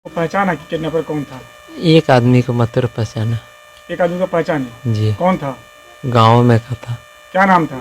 वो पहचाना कि किडनैपर कौन था? एक आदमी को मात्र पहचाना। एक आदमी को पहचाने? जी। कौन था? गांव में का था। क्या नाम था?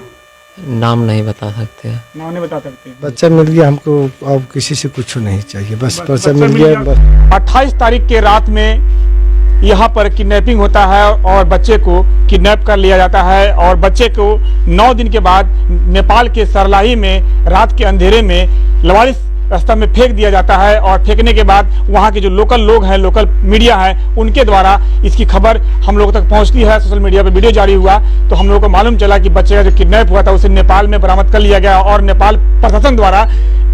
नाम नहीं बता सकते हैं। नाम नहीं बता सकते। बच्चा मिल गया हमको, अब किसी से कुछ नहीं चाहिए, बस बच्चा बच्चा मिल मिल गया। 28 तारीख के रात में यहाँ पर किडनैपिंग होता है और बच्चे को किडनैप कर लिया जाता है और बच्चे को 9 दिन के बाद नेपाल के सरलाही में रात के अंधेरे में लवारिस रास्ता में फेंक दिया जाता है और फेंकने के बाद वहाँ के जो लोकल लोग हैं, लोकल मीडिया है, उनके द्वारा इसकी खबर हम लोगों तक पहुँचती है। सोशल मीडिया पर वीडियो जारी हुआ तो हम लोगों को मालूम चला कि बच्चे का जो किडनैप हुआ था उसे नेपाल में बरामद कर लिया गया और नेपाल प्रशासन द्वारा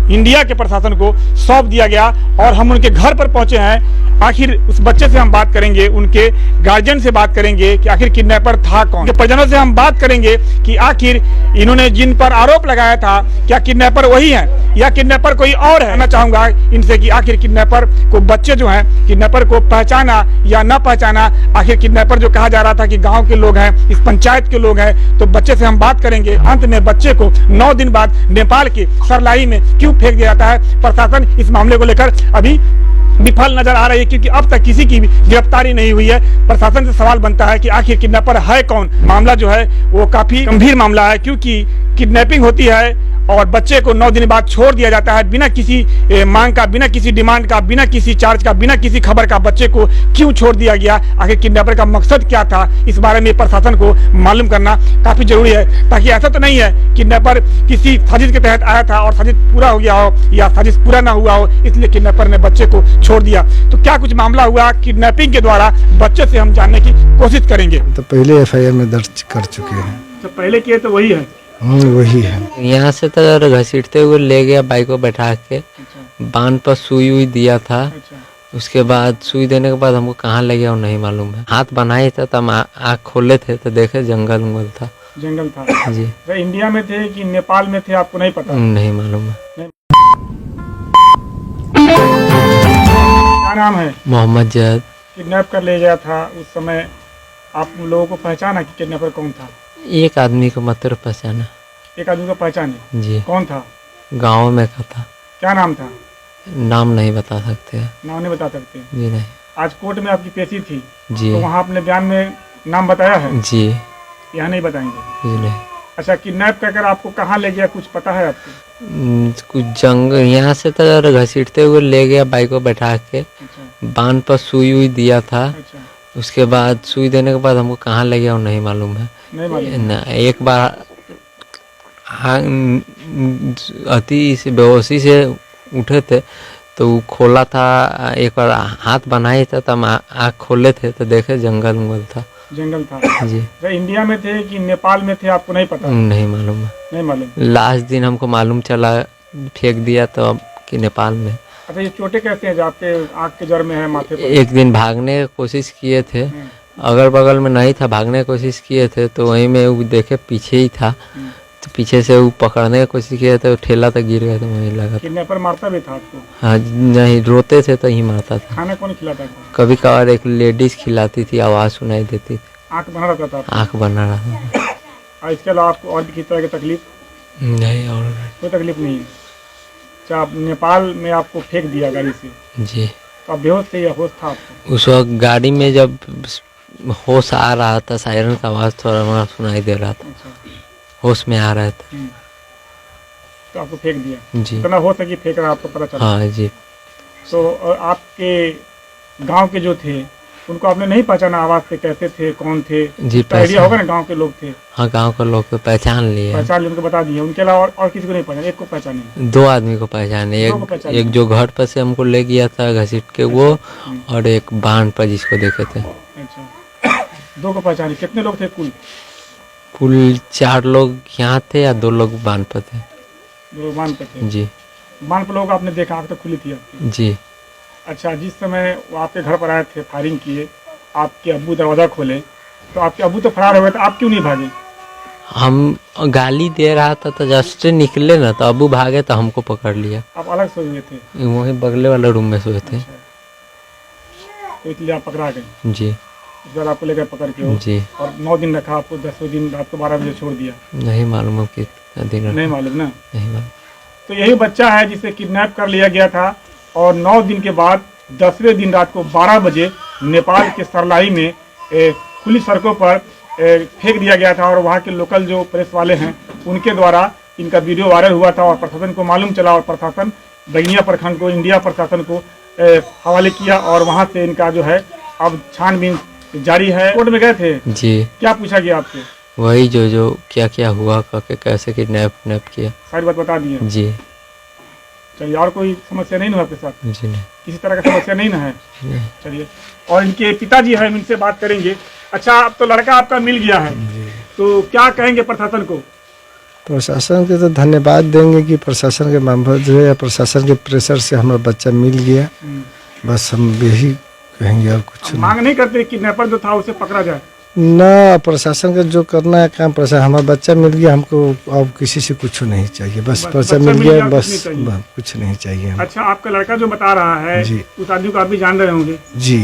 इंडिया के प्रशासन को सौंप दिया गया और हम उनके घर पर पहुंचे हैं। आखिर उस बच्चे से हम बात करेंगे, उनके गार्जियन से बात करेंगे कि आखिर किडनैपर था कौन। उनके परिजनों से हम बात करेंगे कि आखिर इन्होंने जिन पर आरोप लगाया था क्या किडनैपर वही है या किडनैपर कोई और है। मैं चाहूंगा इनसे कि आखिर किडनैपर को बच्चे जो हैं, किडनैपर को पहचाना या न पहचाना। आखिर किडनैपर जो कहा जा रहा था कि गाँव के लोग हैं, इस पंचायत के लोग हैं, तो बच्चे से हम बात करेंगे। अंत में बच्चे को 9 दिन बाद नेपाल के सरलाही में क्यों फेंक दिया जाता है, प्रशासन इस मामले को लेकर अभी विफल नजर आ रही है क्योंकि अब तक किसी की भी गिरफ्तारी नहीं हुई है। प्रशासन से सवाल बनता है कि आखिर किडनैपर है कौन। मामला जो है वो काफी गंभीर मामला है क्योंकि किडनैपिंग होती है और बच्चे को 9 दिन बाद छोड़ दिया जाता है बिना किसी मांग का, बिना किसी डिमांड का, बिना किसी चार्ज का, बिना किसी खबर का। बच्चे को क्यों छोड़ दिया गया, आखिर किडनैपर का मकसद क्या था, इस बारे में प्रशासन को मालूम करना काफी जरूरी है ताकि ऐसा तो नहीं है किडनैपर किसी साजिश के तहत आया था और साजिश पूरा हो गया हो या साजिश पूरा ना हुआ हो इसलिए किडनैपर ने बच्चे को छोड़ दिया। तो क्या कुछ मामला हुआ किडनैपिंग के द्वारा, बच्चे से हम जानने की कोशिश करेंगे। तो पहले FIR में दर्ज कर चुके हैं। तो पहले किए तो वही है। वही है। यहाँ से तो घसीटते हुए ले गया बाइक को बैठा के, बांध पर सुई हुई दिया था। उसके बाद सुई देने के बाद हमको कहाँ ले गया वो नहीं मालूम है। हाथ बनाए था तब आँख खोले थे तो देखे जंगल उंगल था। जंगल था जी। तो इंडिया में थे कि नेपाल में थे आपको नहीं पता? नहीं मालूम है। क्या नाम है? मोहम्मद जैद। किडनैप कर ले गया था उस समय आप लोगों को पहचाना कि किडनैपर कौन था? एक आदमी को मात्र पहचाना। एक आदमी को पहचाने? जी। कौन था? गांव में का था। क्या नाम था? नाम नहीं बता सकते हैं। नाम नहीं बता सकते? जी नहीं। आज कोर्ट में आपकी पेशी थी जी। तो वहाँ आपने बयान में नाम बताया है? जी। यहाँ नहीं बताएंगे? जी नहीं। अच्छा, किडनैप कर आपको कहाँ ले गया कुछ पता है आपको? कुछ जंगल यहाँ से तो घसीटते हुए ले गया बाइक को बैठा के, बांध पर सुई हुई दिया था। अच्छा। उसके बाद सुई देने के बाद हमको कहाँ ले गया वो नहीं मालूम है। नहीं मालूम? ना, एक बार अति से बेहोशी से उठे थे तो वो खोला था, एक बार हाथ बनाए था तब आँख खोले थे तो देखे जंगल उंगल था। जंगल था। जी। तो इंडिया में थे कि नेपाल में थे आपको नहीं पता? नहीं मालूम है। नहीं मालूम। लास्ट दिन हमको मालूम चला फेंक दिया तो अब कि नेपाल में। अच्छा, ये चोटें कैसे हैं जो आपके आँख के जड़ में है, माथे पर? एक दिन भागने की कोशिश किए थे, अगल बगल में नहीं था, भागने की कोशिश किए थे तो वहीं में वो देखे पीछे ही था तो पीछे से वो पकड़ने की कोशिश किए थे, ठेला तक गिर गया तो वहीं लगा। किडनैपर मारता भी था आपको? हाँ, नहीं रोते थे तो ही मारता था। खाना कौन खिलाता था? कभी कभार एक लेडीज खिलाती थी, आवाज़ सुनाई देती थी। आँख बना रहता था? आँख बना रहा था। और इसके अलावा आपको और भी किसी तरह की तकलीफ? नहीं, और कोई तकलीफ नहीं है। अच्छा, आप नेपाल में आपको फेंक दिया गाड़ी से? जी। तो आप बेहोश थे या होश था आपको? उस वक्त गाड़ी में जब होश आ रहा था, सायरन का आवाज़ थोड़ा मोड़ा सुनाई दे रहा था। अच्छा। होश में आ रहा था। तो आपको फेंक दिया? जी। इतना हो सके फेंक रहा आपको पता चला? हाँ जी। तो आपके गांव के जो थे उनको आपने नहीं पहचाना आवाज से, कैसे थे, कौन थे? जी, आइडिया होगा ना, गांव के लोग थे? हाँ, गांव के लोग तो पहचान लिए। पहचान लिए, उनको बता दिए। उनके अलावा और किसी को नहीं पहचाना? एक को पहचाने? 2 आदमी को पहचाने। एक जो घर पर से हमको ले गया था घसीट के वो, और एक बांध पर जिसको देखे थे। अच्छा, 2 को पहचाने। कितने लोग थे कुल? कुल 4 लोग यहाँ थे या 2 लोग बांध पर थे। 2 लोग बांध पर थे? जी। बांध पर लोग आपने देखा, आँख तो खुली थी आपकी? जी। अच्छा, जिस समय वो आपके घर पर आए थे, फायरिंग किए, आपके अब्बू दरवाजा खोले तो आपके अब्बू तो फरार हो गए थे, आप क्यों नहीं भागे? हम गाली दे रहा था तो जस्ट निकले ना तो अब्बू भागे तो हमको पकड़ लिया। आप अलग सोए हुए थे? वहीं बगले वाले रूम में सोए थे। अच्छा। तो इसलिए आप पकड़ा गए? जी। इस बार आपको लेकर पकड़ के? जी। और 9 दिन रखा आपको, 10वें दिन रात को 12 बजे छोड़ दिया? नहीं मालूम कितना दिन। नहीं मालूम ना? नहीं मालूम। तो यही बच्चा है जिसे किडनैप कर लिया गया था और 9 दिन के बाद 10वें दिन रात को 12 बजे नेपाल के सरलाई में खुली सड़कों पर फेंक दिया गया था और वहाँ के लोकल जो प्रेस वाले हैं उनके द्वारा इनका वीडियो वायरल हुआ था और प्रशासन को मालूम चला और प्रशासन बगिया प्रखंड को इंडिया प्रशासन को हवाले किया और वहाँ से इनका जो है अब छानबीन जारी है। कोर्ट में गए थे जी। क्या पूछा गया आपसे? वही जो क्या हुआ, कैसे किडनैप किया, सारी बात बता दी है। जी। चलिए, और कोई समस्या नहीं ना आपके साथ? जी नहीं, किसी तरह का समस्या नहीं ना है? नहीं। चलिए, और इनके पिताजी हैं, इनसे बात करेंगे। अच्छा, अब तो लड़का आपका मिल गया है, तो क्या कहेंगे प्रशासन को? प्रशासन के तो धन्यवाद देंगे कि प्रशासन के मेंबर जो है प्रशासन के प्रेशर से हमारा बच्चा मिल गया। बस हम यही कहेंगे और कुछ मांग नहीं करते कि किडनैपर जो था उसे पकड़ा जाए? ना, प्रशासन का जो करना है काम प्रशासन, हमारा बच्चा मिल गया, हमको अब किसी से कुछ नहीं चाहिए। बस बच्चा मिल गया, बस कुछ नहीं चाहिए। अच्छा, आपका लड़का जो बता रहा है उस आदमी को आप भी जान रहे होंगे? जी।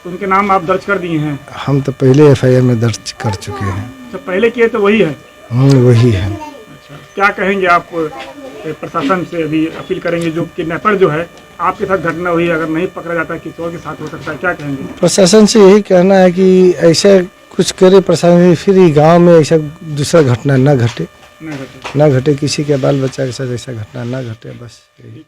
तो उनके नाम आप दर्ज कर दिए हैं? हम तो पहले FIR में दर्ज कर चुके हैं। तो पहले किए तो वही है? वही है। अच्छा, क्या कहेंगे आप प्रशासन से? अभी अपील करेंगे जो किडनैपर जो है आपके साथ घटना हुई, अगर नहीं पकड़ा जाता किसी और के साथ हो सकता है, क्या कहेंगे? प्रशासन से यही कहना है कि ऐसा कुछ करे प्रशासन, फिर गांव में ऐसा दूसरा घटना न घटे, किसी के बाल बच्चा के साथ ऐसा घटना न घटे, बस यही।